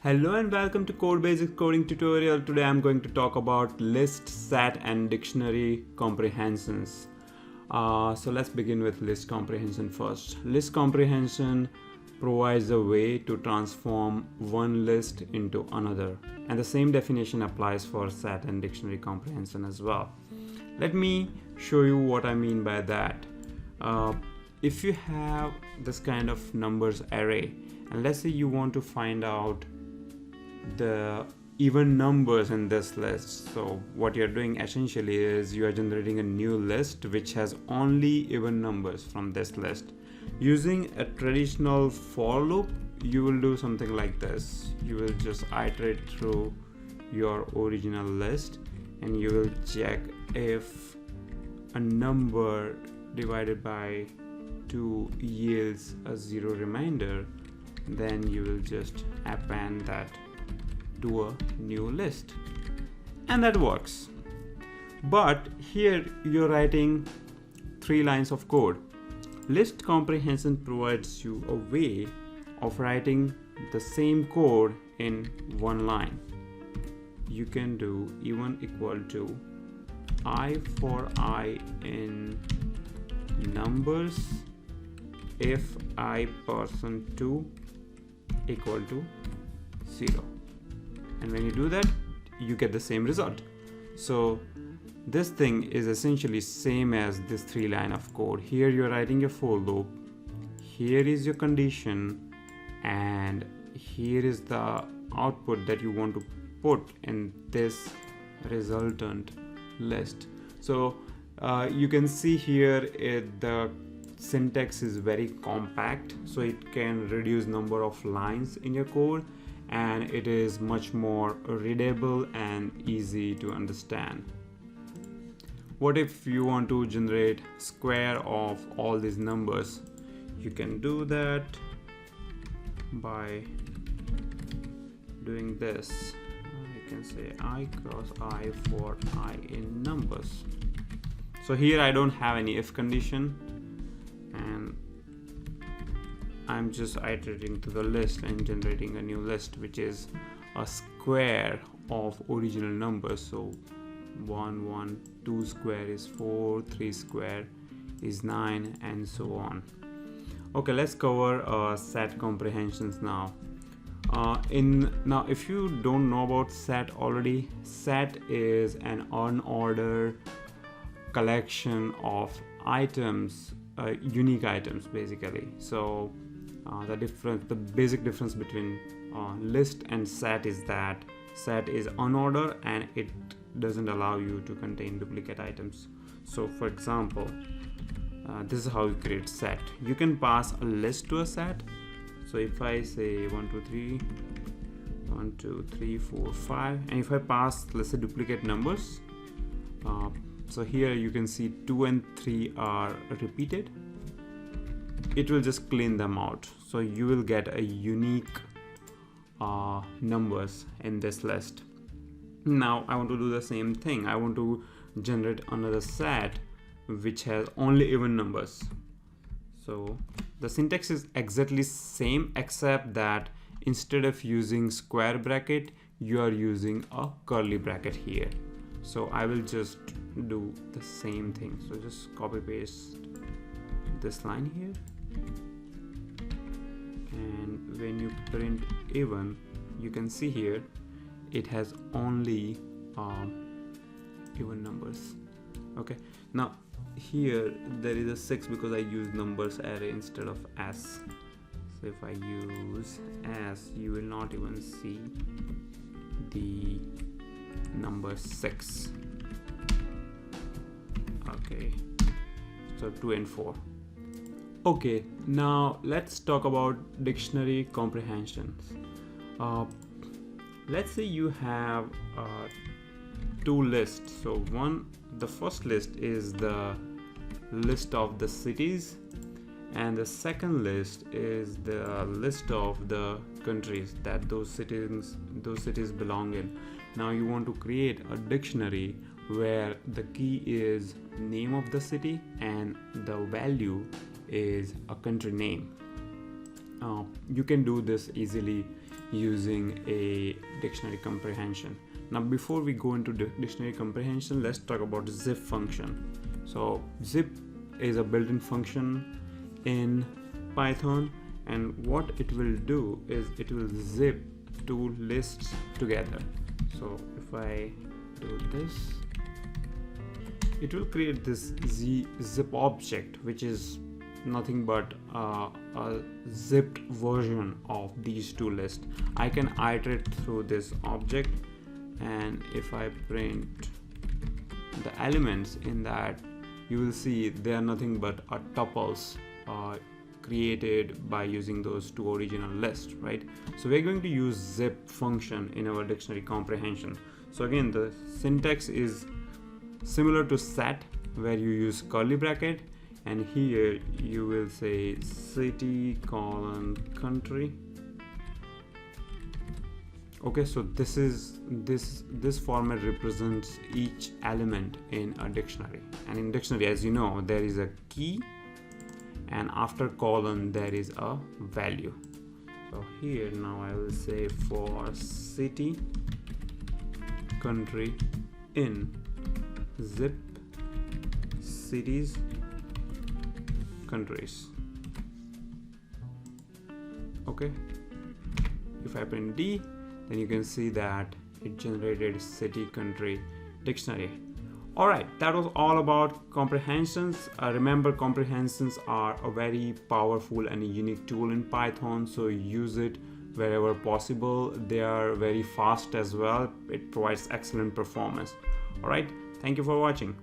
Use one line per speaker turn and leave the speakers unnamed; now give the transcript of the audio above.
Hello and welcome to Code Basics Coding Tutorial. Today I'm going to talk about list, set and dictionary comprehensions. So let's begin with list comprehension first. List comprehension provides a way to transform one list into another, and the same definition applies for set and dictionary comprehension as well. Let me show you what I mean by that. If you have this kind of numbers array, and let's say you want to find out the even numbers in this list, so what you're doing essentially is you are generating a new list which has only even numbers from this list. Using a traditional for loop, you will do something like this. You will just iterate through your original list and you will check if a number divided by 2 yields a 0 remainder, then you will just append that to a new list, and that works. But here you're writing 3 lines of code. List comprehension provides you a way of writing the same code in one line. You can do even equal to I for I in numbers if I person 2 equal to 0. And when you do that, you get the same result. So this thing is essentially same as this 3 line of code. Here you're writing a for loop, here is your condition, and here is the output that you want to put in this resultant list. So you can see here the syntax is very compact, so it can reduce number of lines in your code, and it is much more readable and easy to understand. What if you want to generate square of all these numbers? You can do that by doing this. You can say I cross I for I in numbers. So here I don't have any if condition, and I'm just iterating to the list and generating a new list which is a square of original numbers. So 1, 1, 2 square is 4, 3 square is 9, and so on. Okay, let's cover set comprehensions now. Now if you don't know about set already, set is an unordered collection of items, unique items basically. So the basic difference between list and set is that set is unordered and it doesn't allow you to contain duplicate items. So for example, this is how you create set. You can pass a list to a set. So if I say 1 2 3 4 5, and if I pass, let's say, duplicate numbers, so here you can see 2 and 3 are repeated, it will just clean them out. So you will get a unique numbers in this list. Now I want to do the same thing. I want to generate another set which has only even numbers. So the syntax is exactly same, except that instead of using square bracket, you are using a curly bracket here. So I will just do the same thing. So just copy paste this line here, and when you print even, you can see here it has only even numbers. Okay, now here there is a 6 because I use numbers array instead of s. So if I use s, you will not even see the number 6. Okay, so 2 and 4. Okay, now let's talk about dictionary comprehensions. Let's say you have 2 lists. So the first list is the list of the cities, and the second list is the list of the countries that those cities belong in. Now you want to create a dictionary where the key is name of the city and the value is a country name. You can do this easily using a dictionary comprehension. Now before we go into dictionary comprehension, let's talk about zip function. So zip is a built-in function in Python, and what it will do is it will zip two lists together. So if I do this, it will create this zip object, which is nothing but a zipped version of these two lists. I can iterate through this object, and if I print the elements in that, you will see they are nothing but tuples created by using those two original lists, right? So we're going to use zip function in our dictionary comprehension. So again, the syntax is similar to set, where you use curly bracket, and here you will say city colon country. Okay, so this format represents each element in a dictionary, and in dictionary, as you know, there is a key, and after colon there is a value. So here now I will say for city country in zip cities countries. Okay, if I print D, then you can see that it generated city country dictionary. Alright, that was all about comprehensions. Remember, comprehensions are a very powerful and a unique tool in Python, so use it wherever possible. They are very fast as well. It provides excellent performance. Alright, thank you for watching.